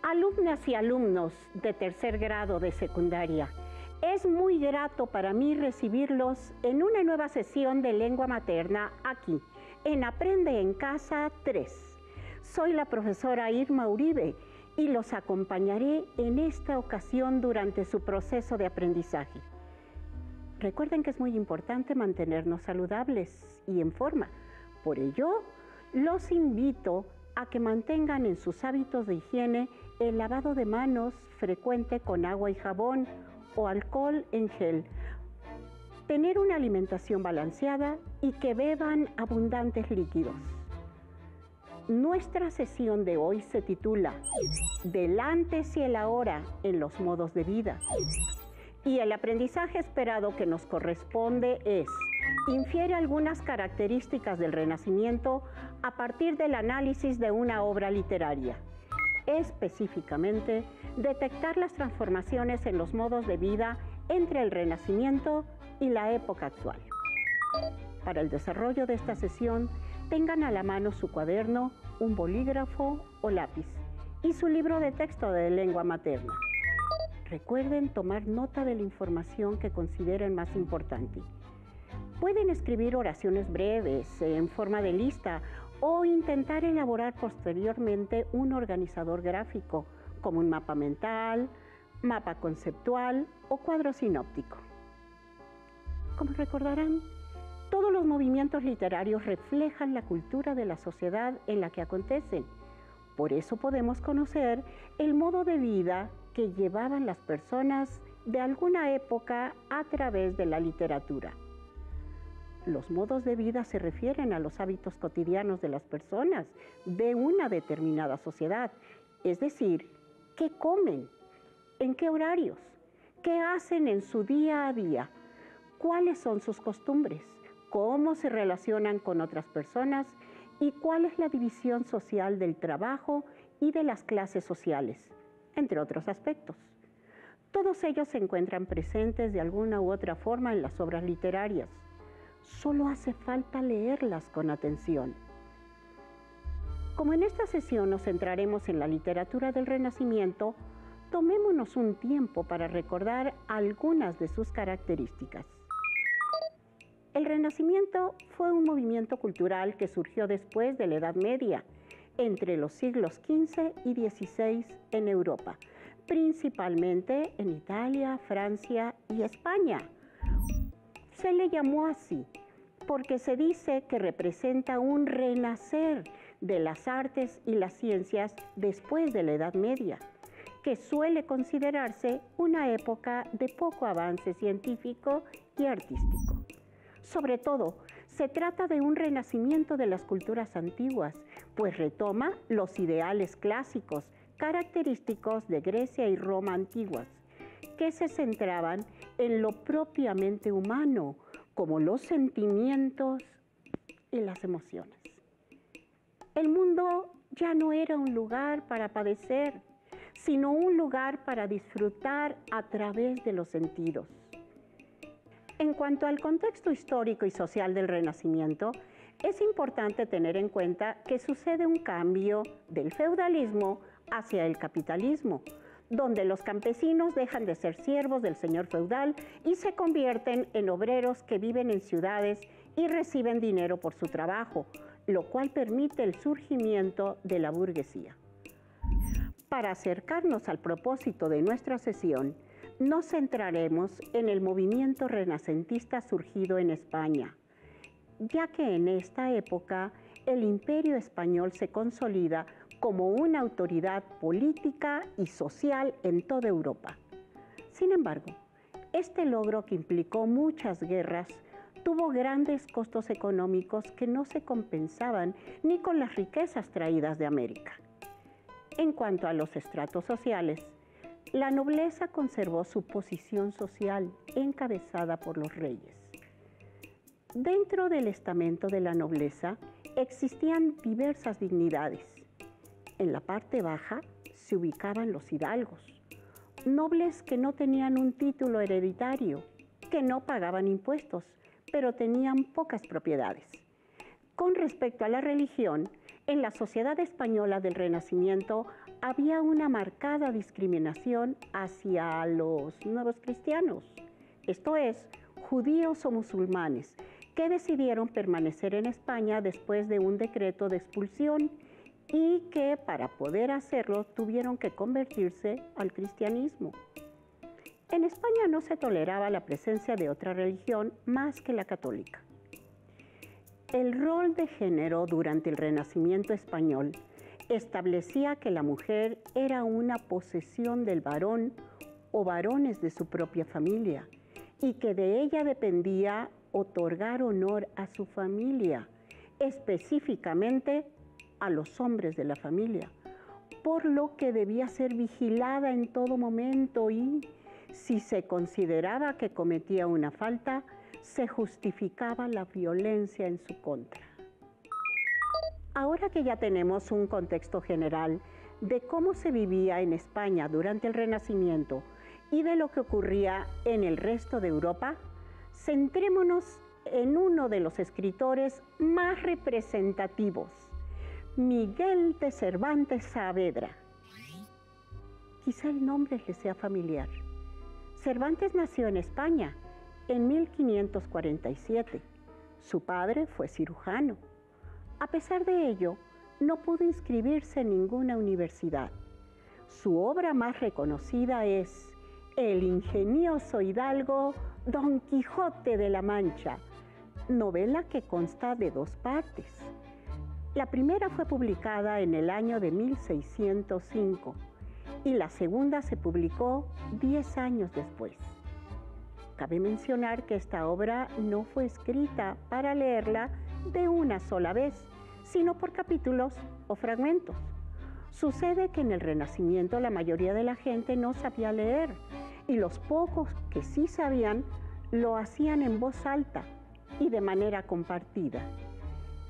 Alumnas y alumnos de tercer grado de secundaria, es muy grato para mí recibirlos en una nueva sesión de lengua materna aquí, en Aprende en Casa 3. Soy la profesora Irma Uribe y los acompañaré en esta ocasión durante su proceso de aprendizaje. Recuerden que es muy importante mantenernos saludables y en forma. Por ello, los invito a que mantengan en sus hábitos de higiene el lavado de manos frecuente con agua y jabón o alcohol en gel, tener una alimentación balanceada y que beban abundantes líquidos. Nuestra sesión de hoy se titula Del antes y el ahora en los modos de vida. Y el aprendizaje esperado que nos corresponde es: infiere algunas características del Renacimiento a partir del análisis de una obra literaria. Específicamente, detectar las transformaciones en los modos de vida entre el Renacimiento y la época actual. Para el desarrollo de esta sesión, tengan a la mano su cuaderno, un bolígrafo o lápiz y su libro de texto de lengua materna. Recuerden tomar nota de la información que consideren más importante. Pueden escribir oraciones breves en forma de lista o intentar elaborar posteriormente un organizador gráfico, como un mapa mental, mapa conceptual o cuadro sinóptico. Como recordarán, todos los movimientos literarios reflejan la cultura de la sociedad en la que acontecen. Por eso podemos conocer el modo de vida que llevaban las personas de alguna época a través de la literatura. Los modos de vida se refieren a los hábitos cotidianos de las personas de una determinada sociedad, es decir, qué comen, en qué horarios, qué hacen en su día a día, cuáles son sus costumbres, cómo se relacionan con otras personas y cuál es la división social del trabajo y de las clases sociales, entre otros aspectos. Todos ellos se encuentran presentes de alguna u otra forma en las obras literarias. Solo hace falta leerlas con atención. Como en esta sesión nos centraremos en la literatura del Renacimiento, tomémonos un tiempo para recordar algunas de sus características. El Renacimiento fue un movimiento cultural que surgió después de la Edad Media, entre los siglos XV y XVI en Europa, principalmente en Italia, Francia y España. Se le llamó así porque se dice que representa un renacer de las artes y las ciencias después de la Edad Media, que suele considerarse una época de poco avance científico y artístico. Sobre todo, se trata de un renacimiento de las culturas antiguas, pues retoma los ideales clásicos característicos de Grecia y Roma antiguas, que se centraban en lo propiamente humano, como los sentimientos y las emociones. El mundo ya no era un lugar para padecer, sino un lugar para disfrutar a través de los sentidos. En cuanto al contexto histórico y social del Renacimiento, es importante tener en cuenta que sucede un cambio del feudalismo hacia el capitalismo, donde los campesinos dejan de ser siervos del señor feudal y se convierten en obreros que viven en ciudades y reciben dinero por su trabajo, lo cual permite el surgimiento de la burguesía. Para acercarnos al propósito de nuestra sesión, nos centraremos en el movimiento renacentista surgido en España, ya que en esta época el Imperio Español se consolida como una autoridad política y social en toda Europa. Sin embargo, este logro, que implicó muchas guerras, tuvo grandes costos económicos que no se compensaban ni con las riquezas traídas de América. En cuanto a los estratos sociales, la nobleza conservó su posición social encabezada por los reyes. Dentro del estamento de la nobleza existían diversas dignidades. En la parte baja se ubicaban los hidalgos, nobles que no tenían un título hereditario, que no pagaban impuestos, pero tenían pocas propiedades. Con respecto a la religión, en la sociedad española del Renacimiento había una marcada discriminación hacia los nuevos cristianos, esto es, judíos o musulmanes, que decidieron permanecer en España después de un decreto de expulsión y que para poder hacerlo tuvieron que convertirse al cristianismo. En España no se toleraba la presencia de otra religión más que la católica. El rol de género durante el Renacimiento español establecía que la mujer era una posesión del varón o varones de su propia familia y que de ella dependía otorgar honor a su familia, específicamente a los hombres de la familia, por lo que debía ser vigilada en todo momento y, si se consideraba que cometía una falta, se justificaba la violencia en su contra. Ahora que ya tenemos un contexto general de cómo se vivía en España durante el Renacimiento y de lo que ocurría en el resto de Europa, centrémonos en uno de los escritores más representativos, Miguel de Cervantes Saavedra. Quizá el nombre le sea familiar. Cervantes nació en España en 1547. Su padre fue cirujano. A pesar de ello, no pudo inscribirse en ninguna universidad. Su obra más reconocida es El ingenioso hidalgo Don Quijote de la Mancha, novela que consta de 2 partes. La primera fue publicada en el año de 1605 y la segunda se publicó 10 años después. Cabe mencionar que esta obra no fue escrita para leerla de una sola vez, sino por capítulos o fragmentos. Sucede que en el Renacimiento la mayoría de la gente no sabía leer y los pocos que sí sabían lo hacían en voz alta y de manera compartida.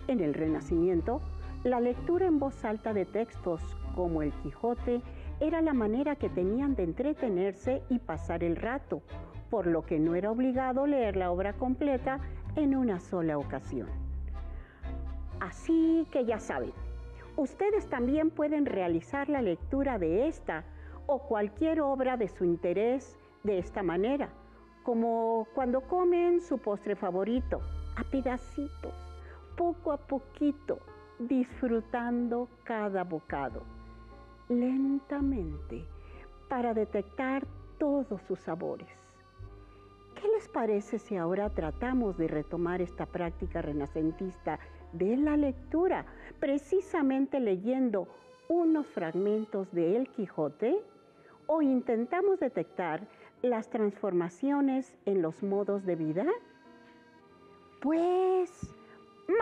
En el Renacimiento, la lectura en voz alta de textos como El Quijote era la manera que tenían de entretenerse y pasar el rato, por lo que no era obligado leer la obra completa en una sola ocasión. Así que ya saben, ustedes también pueden realizar la lectura de esta o cualquier obra de su interés de esta manera, como cuando comen su postre favorito, a pedacitos, poco a poquito, disfrutando cada bocado, lentamente, para detectar todos sus sabores. ¿Qué les parece si ahora tratamos de retomar esta práctica renacentista de la lectura, precisamente leyendo unos fragmentos de El Quijote, o intentamos detectar las transformaciones en los modos de vida? Pues,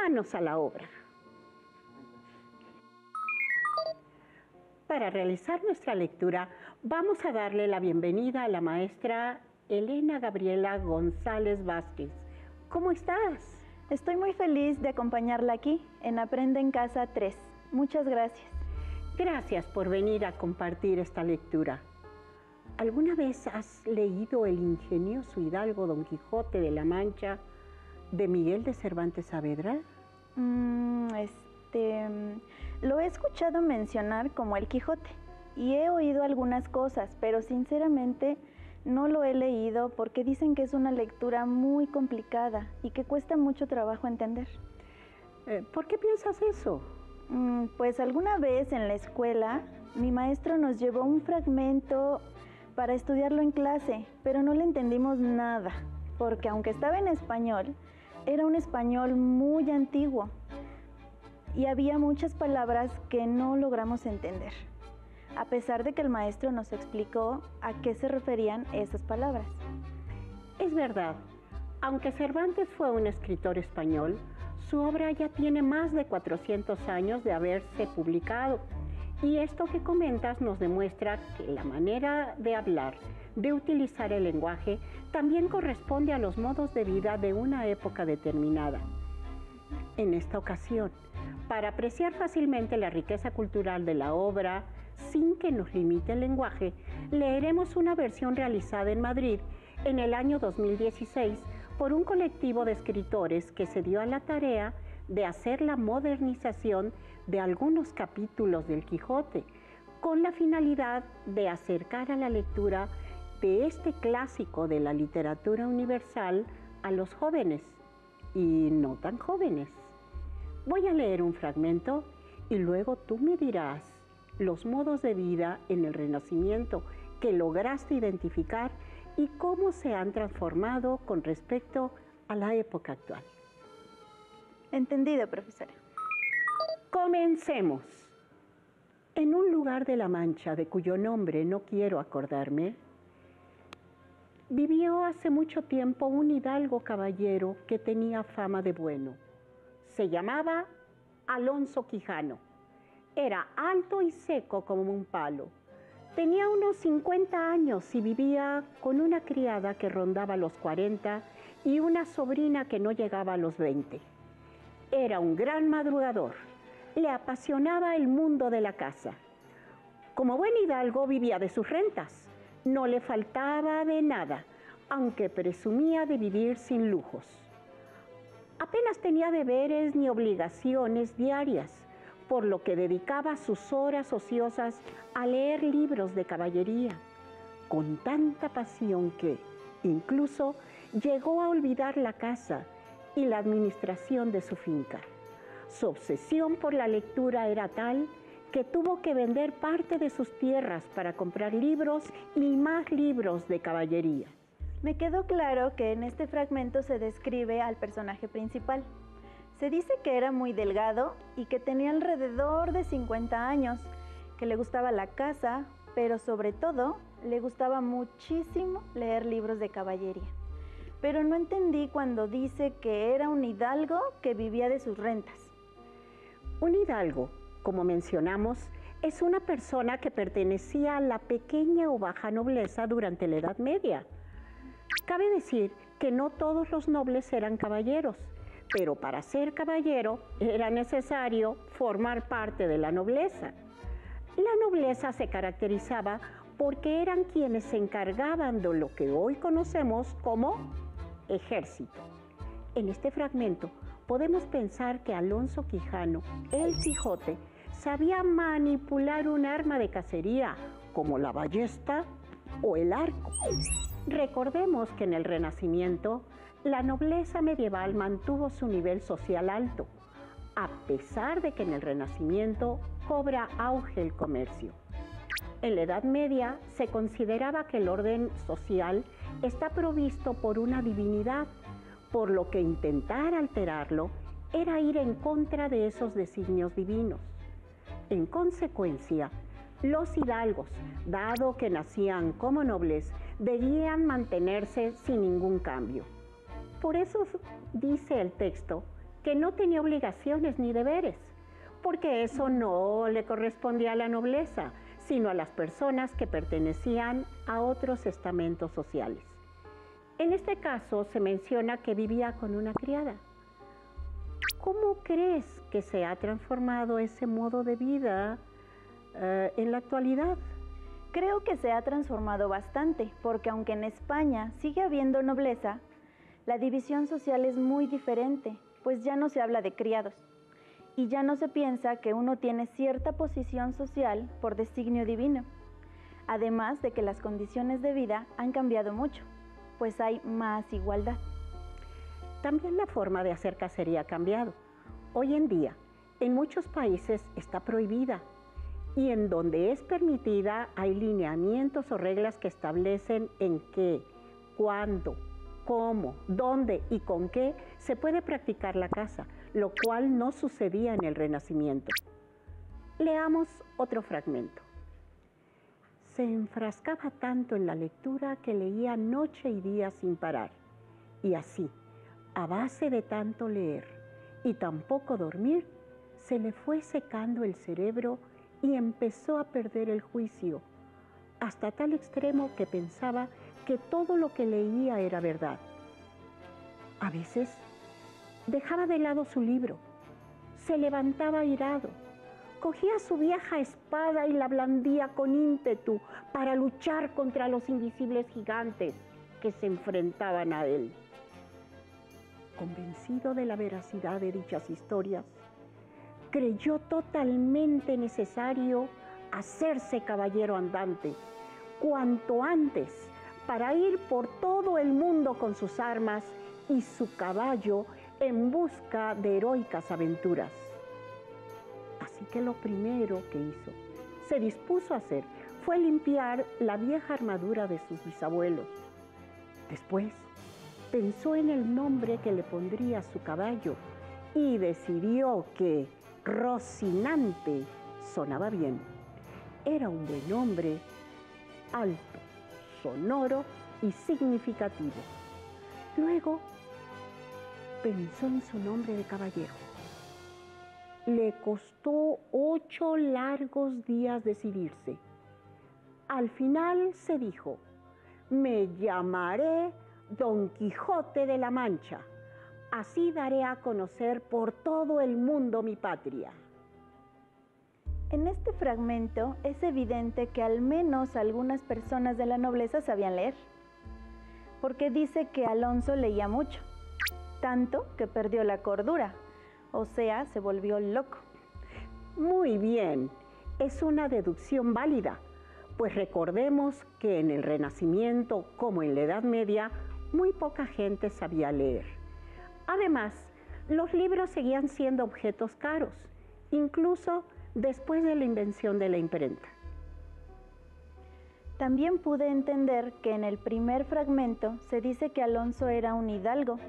manos a la obra. Para realizar nuestra lectura, vamos a darle la bienvenida a la maestra Elena Gabriela González Vázquez. ¿Cómo estás? Estoy muy feliz de acompañarla aquí en Aprende en Casa 3. Muchas gracias. Gracias por venir a compartir esta lectura. ¿Alguna vez has leído El ingenioso hidalgo Don Quijote de la Mancha de Miguel de Cervantes Saavedra? Lo he escuchado mencionar como El Quijote y he oído algunas cosas, pero sinceramente no lo he leído porque dicen que es una lectura muy complicada y que cuesta mucho trabajo entender. ¿Por qué piensas eso? Pues alguna vez en la escuela mi maestro nos llevó un fragmento para estudiarlo en clase, pero no le entendimos nada, porque aunque estaba en español, era un español muy antiguo y había muchas palabras que no logramos entender, a pesar de que el maestro nos explicó a qué se referían esas palabras. Es verdad, aunque Cervantes fue un escritor español, su obra ya tiene más de 400 años de haberse publicado. Y esto que comentas nos demuestra que la manera de hablar, de utilizar el lenguaje, también corresponde a los modos de vida de una época determinada. En esta ocasión, para apreciar fácilmente la riqueza cultural de la obra, sin que nos limite el lenguaje, leeremos una versión realizada en Madrid en el año 2016 por un colectivo de escritores que se dio a la tarea de hacer la modernización de algunos capítulos del Quijote, con la finalidad de acercar a la lectura de este clásico de la literatura universal a los jóvenes y no tan jóvenes. Voy a leer un fragmento y luego tú me dirás los modos de vida en el Renacimiento que lograste identificar y cómo se han transformado con respecto a la época actual. Entendido, profesora. Comencemos. En un lugar de La Mancha, de cuyo nombre no quiero acordarme, vivió hace mucho tiempo un hidalgo caballero que tenía fama de bueno. Se llamaba Alonso Quijano. Era alto y seco como un palo. Tenía unos 50 años y vivía con una criada que rondaba los 40 y una sobrina que no llegaba a los 20. Era un gran madrugador. Le apasionaba el mundo de la casa. Como buen hidalgo vivía de sus rentas. No le faltaba de nada, aunque presumía de vivir sin lujos. Apenas tenía deberes ni obligaciones diarias, por lo que dedicaba sus horas ociosas a leer libros de caballería, con tanta pasión que, incluso, llegó a olvidar la casa y la administración de su finca. Su obsesión por la lectura era tal que tuvo que vender parte de sus tierras para comprar libros y más libros de caballería. Me quedó claro que en este fragmento se describe al personaje principal. Se dice que era muy delgado y que tenía alrededor de 50 años, que le gustaba la caza, pero sobre todo le gustaba muchísimo leer libros de caballería. Pero no entendí cuando dice que era un hidalgo que vivía de sus rentas. Un hidalgo, como mencionamos, es una persona que pertenecía a la pequeña o baja nobleza durante la Edad Media. Cabe decir que no todos los nobles eran caballeros, pero para ser caballero era necesario formar parte de la nobleza. La nobleza se caracterizaba porque eran quienes se encargaban de lo que hoy conocemos como ejército. En este fragmento podemos pensar que Alonso Quijano, el Quijote, sabía manipular un arma de cacería como la ballesta o el arco. Recordemos que en el Renacimiento la nobleza medieval mantuvo su nivel social alto, a pesar de que en el Renacimiento cobra auge el comercio. En la Edad Media se consideraba que el orden social está provisto por una divinidad, por lo que intentar alterarlo era ir en contra de esos designios divinos. En consecuencia, los hidalgos, dado que nacían como nobles, debían mantenerse sin ningún cambio. Por eso dice el texto que no tenía obligaciones ni deberes, porque eso no le correspondía a la nobleza, sino a las personas que pertenecían a otros estamentos sociales. En este caso se menciona que vivía con una criada. ¿Cómo crees que se ha transformado ese modo de vida en la actualidad? Creo que se ha transformado bastante, porque aunque en España sigue habiendo nobleza, la división social es muy diferente, pues ya no se habla de criados. Y ya no se piensa que uno tiene cierta posición social por designio divino. Además de que las condiciones de vida han cambiado mucho, pues hay más igualdad. También la forma de hacer cacería ha cambiado. Hoy en día, en muchos países está prohibida y en donde es permitida hay lineamientos o reglas que establecen en qué, cuándo, cómo, dónde y con qué se puede practicar la caza, lo cual no sucedía en el Renacimiento. Leamos otro fragmento. Se enfrascaba tanto en la lectura que leía noche y día sin parar. Y así, a base de tanto leer y tampoco dormir, se le fue secando el cerebro y empezó a perder el juicio, hasta tal extremo que pensaba que todo lo que leía era verdad. A veces dejaba de lado su libro, se levantaba airado, cogía su vieja espada y la blandía con ímpetu para luchar contra los invisibles gigantes que se enfrentaban a él. Convencido de la veracidad de dichas historias, creyó totalmente necesario hacerse caballero andante, cuanto antes, para ir por todo el mundo con sus armas y su caballo en busca de heroicas aventuras. Así que lo primero que hizo, se dispuso a hacer, fue limpiar la vieja armadura de sus bisabuelos. Después, pensó en el nombre que le pondría a su caballo y decidió que Rocinante sonaba bien. Era un buen nombre, alto, sonoro y significativo. Luego, pensó en su nombre de caballero. Le costó 8 largos días decidirse. Al final se dijo: me llamaré Don Quijote de la Mancha. Así daré a conocer por todo el mundo mi patria. En este fragmento es evidente que al menos algunas personas de la nobleza sabían leer, porque dice que Alonso leía mucho, tanto que perdió la cordura, o sea, se volvió loco. Muy bien, es una deducción válida, pues recordemos que en el Renacimiento, como en la Edad Media, muy poca gente sabía leer. Además, los libros seguían siendo objetos caros, incluso después de la invención de la imprenta. También pude entender que en el primer fragmento se dice que Alonso era un hidalgo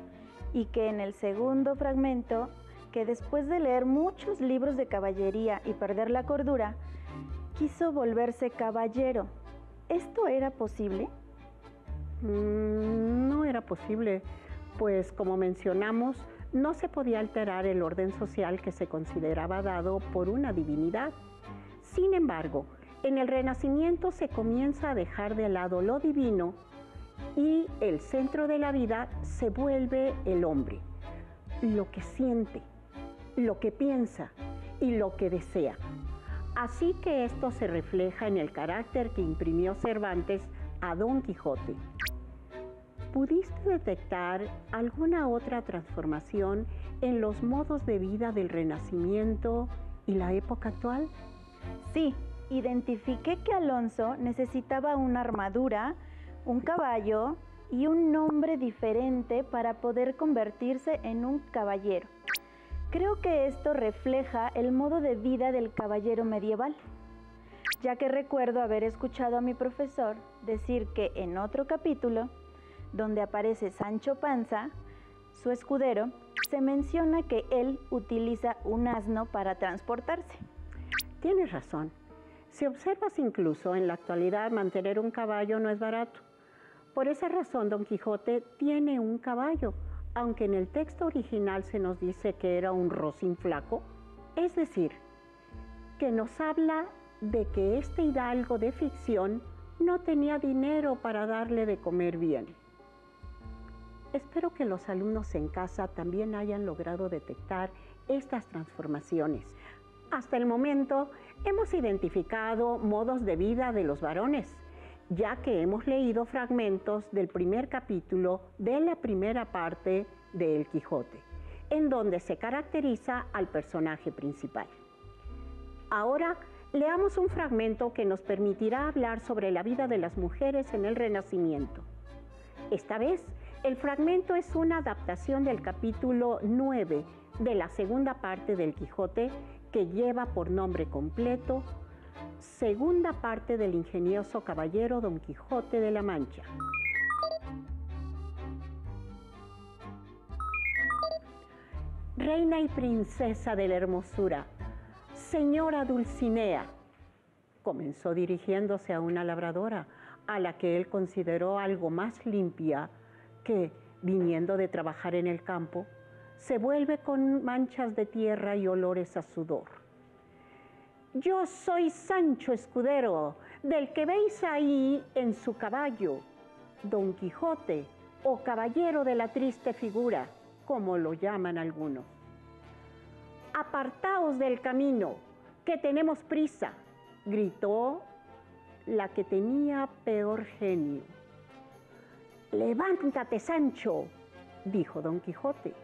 y que en el segundo fragmento, que después de leer muchos libros de caballería y perder la cordura, quiso volverse caballero. ¿Esto era posible? No era posible, pues como mencionamos, no se podía alterar el orden social que se consideraba dado por una divinidad. Sin embargo, en el Renacimiento se comienza a dejar de lado lo divino y el centro de la vida se vuelve el hombre, lo que siente, lo que piensa y lo que desea. Así que esto se refleja en el carácter que imprimió Cervantes a Don Quijote. ¿Pudiste detectar alguna otra transformación en los modos de vida del Renacimiento y la época actual? Sí, identifiqué que Alonso necesitaba una armadura, un caballo y un nombre diferente para poder convertirse en un caballero. Creo que esto refleja el modo de vida del caballero medieval, ya que recuerdo haber escuchado a mi profesor decir que en otro capítulo, donde aparece Sancho Panza, su escudero, se menciona que él utiliza un asno para transportarse. Tienes razón. Si observas, incluso en la actualidad, mantener un caballo no es barato. Por esa razón, Don Quijote tiene un caballo, aunque en el texto original se nos dice que era un rocín flaco, es decir, que nos habla de que este hidalgo de ficción no tenía dinero para darle de comer bien. Espero que los alumnos en casa también hayan logrado detectar estas transformaciones. Hasta el momento hemos identificado modos de vida de los varones, ya que hemos leído fragmentos del primer capítulo de la primera parte de El Quijote, en donde se caracteriza al personaje principal. Ahora leamos un fragmento que nos permitirá hablar sobre la vida de las mujeres en el Renacimiento. Esta vez, el fragmento es una adaptación del capítulo 9 de la segunda parte del Quijote, que lleva por nombre completo Segunda parte del ingenioso caballero Don Quijote de la Mancha. Reina y princesa de la hermosura, señora Dulcinea, comenzó dirigiéndose a una labradora, a la que él consideró algo más limpia que, viniendo de trabajar en el campo, se vuelve con manchas de tierra y olores a sudor. Yo soy Sancho Escudero, del que veis ahí en su caballo, Don Quijote, o caballero de la triste figura, como lo llaman algunos. Apartaos del camino, que tenemos prisa, gritó la que tenía peor genio. Levántate, Sancho, dijo Don Quijote,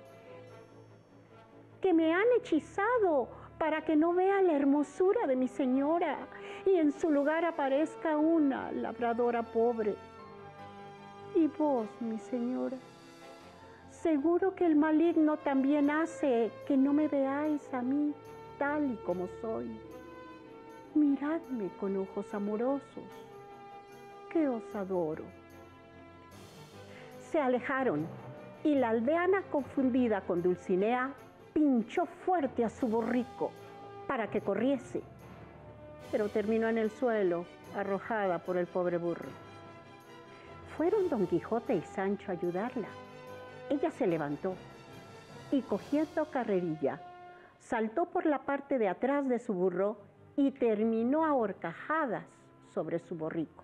que me han hechizado para que no vea la hermosura de mi señora y en su lugar aparezca una labradora pobre. Y vos, mi señora, seguro que el maligno también hace que no me veáis a mí tal y como soy. Miradme con ojos amorosos, que os adoro. Se alejaron y la aldeana, confundida con Dulcinea, pinchó fuerte a su borrico para que corriese, pero terminó en el suelo, arrojada por el pobre burro. Fueron Don Quijote y Sancho a ayudarla. Ella se levantó y, cogiendo carrerilla, saltó por la parte de atrás de su burro y terminó a horcajadas sobre su borrico.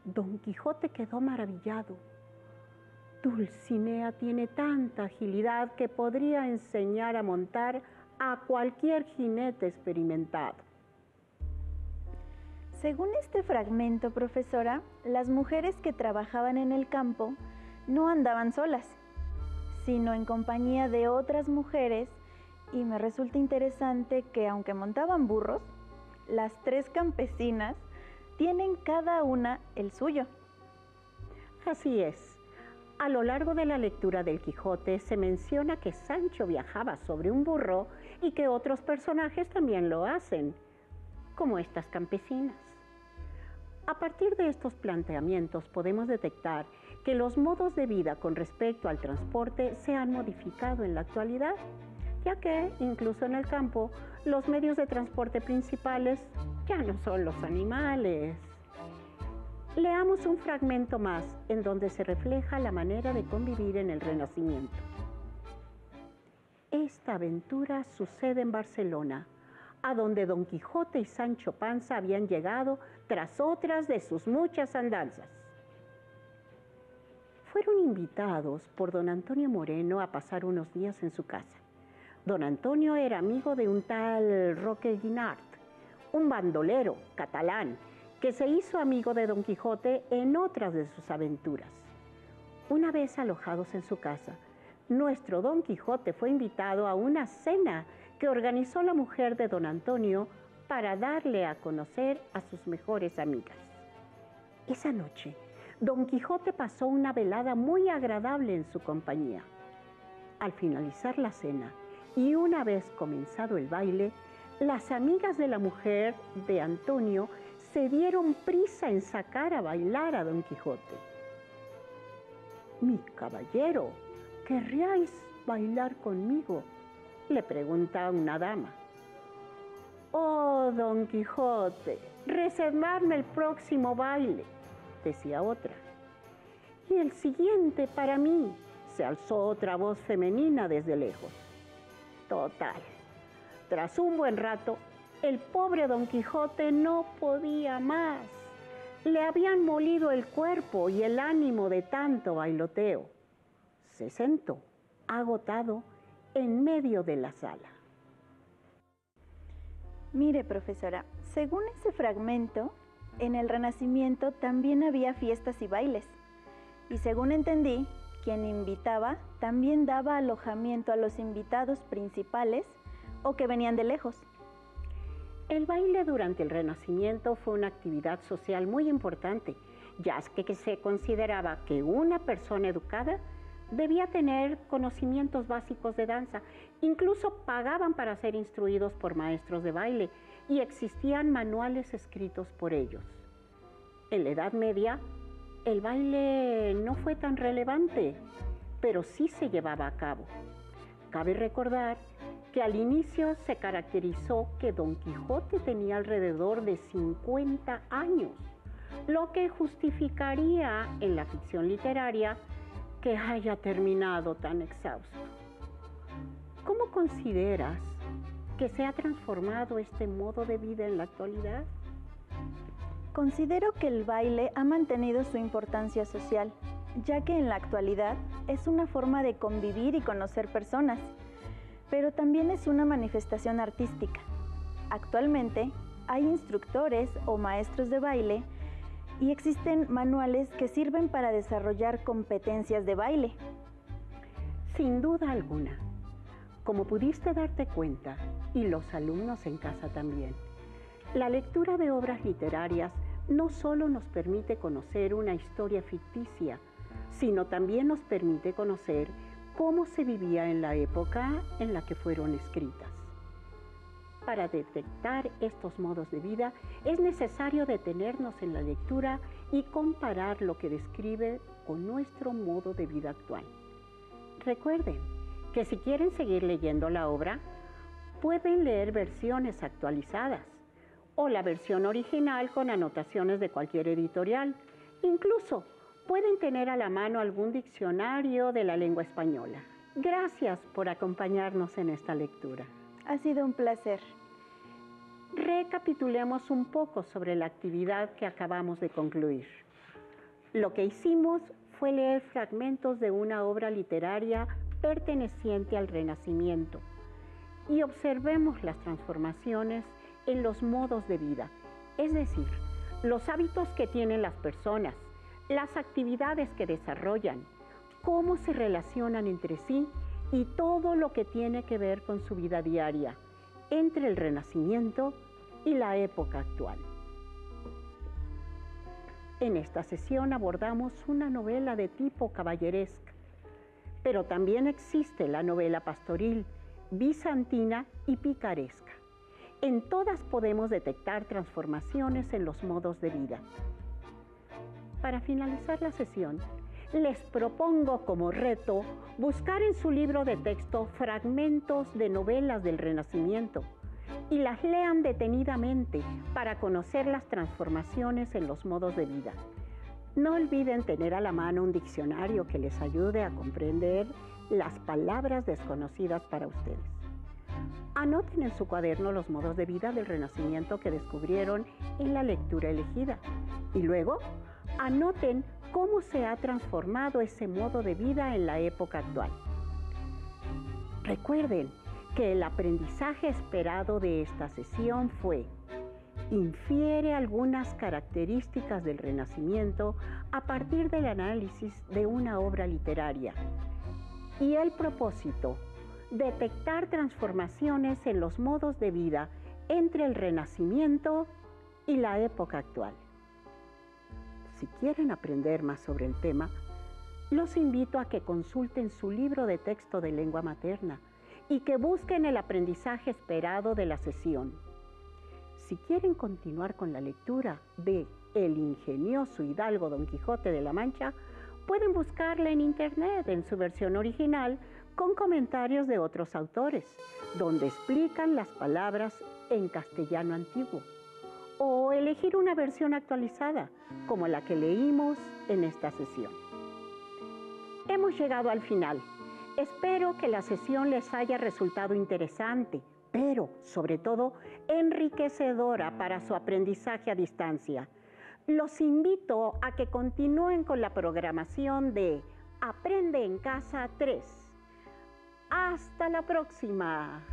Don Quijote quedó maravillado. Dulcinea tiene tanta agilidad que podría enseñar a montar a cualquier jinete experimentado. Según este fragmento, profesora, las mujeres que trabajaban en el campo no andaban solas, sino en compañía de otras mujeres, y me resulta interesante que aunque montaban burros, las 3 campesinas tienen cada una el suyo. Así es. A lo largo de la lectura del Quijote se menciona que Sancho viajaba sobre un burro y que otros personajes también lo hacen, como estas campesinas. A partir de estos planteamientos podemos detectar que los modos de vida con respecto al transporte se han modificado en la actualidad, ya que incluso en el campo los medios de transporte principales ya no son los animales. Leamos un fragmento más en donde se refleja la manera de convivir en el Renacimiento. Esta aventura sucede en Barcelona, a donde Don Quijote y Sancho Panza habían llegado tras otras de sus muchas andanzas. Fueron invitados por don Antonio Moreno a pasar unos días en su casa. Don Antonio era amigo de un tal Roque Guinart, un bandolero catalán, que se hizo amigo de Don Quijote en otras de sus aventuras. Una vez alojados en su casa, nuestro Don Quijote fue invitado a una cena que organizó la mujer de don Antonio para darle a conocer a sus mejores amigas. Esa noche, Don Quijote pasó una velada muy agradable en su compañía. Al finalizar la cena y una vez comenzado el baile, las amigas de la mujer de Antonio se dieron prisa en sacar a bailar a Don Quijote. «Mi caballero, ¿querríais bailar conmigo?», le pregunta una dama. «Oh, Don Quijote, reservadme el próximo baile», decía otra. «Y el siguiente para mí», se alzó otra voz femenina desde lejos. Total, tras un buen rato, el pobre Don Quijote no podía más. Le habían molido el cuerpo y el ánimo de tanto bailoteo. Se sentó, agotado, en medio de la sala. Mire, profesora, según ese fragmento, en el Renacimiento también había fiestas y bailes. Y según entendí, quien invitaba también daba alojamiento a los invitados principales o que venían de lejos. El baile durante el Renacimiento fue una actividad social muy importante, ya que se consideraba que una persona educada debía tener conocimientos básicos de danza. Incluso pagaban para ser instruidos por maestros de baile y existían manuales escritos por ellos. En la Edad Media, el baile no fue tan relevante, pero sí se llevaba a cabo. Cabe recordar que al inicio se caracterizó que Don Quijote tenía alrededor de 50 años, lo que justificaría en la ficción literaria que haya terminado tan exhausto. ¿Cómo consideras que se ha transformado este modo de vida en la actualidad? Considero que el baile ha mantenido su importancia social, ya que en la actualidad es una forma de convivir y conocer personas, pero también es una manifestación artística. Actualmente hay instructores o maestros de baile y existen manuales que sirven para desarrollar competencias de baile. Sin duda alguna, Como pudiste darte cuenta, y los alumnos en casa también, la lectura de obras literarias no solo nos permite conocer una historia ficticia, sino también nos permite conocer cómo se vivía en la época en la que fueron escritas. Para detectar estos modos de vida es necesario detenernos en la lectura y comparar lo que describe con nuestro modo de vida actual. Recuerden que si quieren seguir leyendo la obra, pueden leer versiones actualizadas o la versión original con anotaciones de cualquier editorial. Incluso pueden tener a la mano algún diccionario de la lengua española. Gracias por acompañarnos en esta lectura. Ha sido un placer. Recapitulemos un poco sobre la actividad que acabamos de concluir. Lo que hicimos fue leer fragmentos de una obra literaria perteneciente al Renacimiento y observemos las transformaciones en los modos de vida, es decir, los hábitos que tienen las personas, las actividades que desarrollan, cómo se relacionan entre sí y todo lo que tiene que ver con su vida diaria entre el Renacimiento y la época actual. En esta sesión abordamos una novela de tipo caballeresca, pero también existe la novela pastoril, bizantina y picaresca. En todas podemos detectar transformaciones en los modos de vida. Para finalizar la sesión, les propongo como reto buscar en su libro de texto fragmentos de novelas del Renacimiento y las lean detenidamente para conocer las transformaciones en los modos de vida. No olviden tener a la mano un diccionario que les ayude a comprender las palabras desconocidas para ustedes. Anoten en su cuaderno los modos de vida del Renacimiento que descubrieron en la lectura elegida y luego anoten cómo se ha transformado ese modo de vida en la época actual. Recuerden que el aprendizaje esperado de esta sesión fue: infiere algunas características del Renacimiento a partir del análisis de una obra literaria. Y el propósito: detectar transformaciones en los modos de vida entre el Renacimiento y la época actual. Si quieren aprender más sobre el tema, los invito a que consulten su libro de texto de lengua materna y que busquen el aprendizaje esperado de la sesión. Si quieren continuar con la lectura de El ingenioso hidalgo Don Quijote de la Mancha, pueden buscarla en internet en su versión original con comentarios de otros autores, donde explican las palabras en castellano antiguo, o elegir una versión actualizada, como la que leímos en esta sesión. Hemos llegado al final. Espero que la sesión les haya resultado interesante, pero sobre todo enriquecedora para su aprendizaje a distancia. Los invito a que continúen con la programación de Aprende en Casa 3. ¡Hasta la próxima!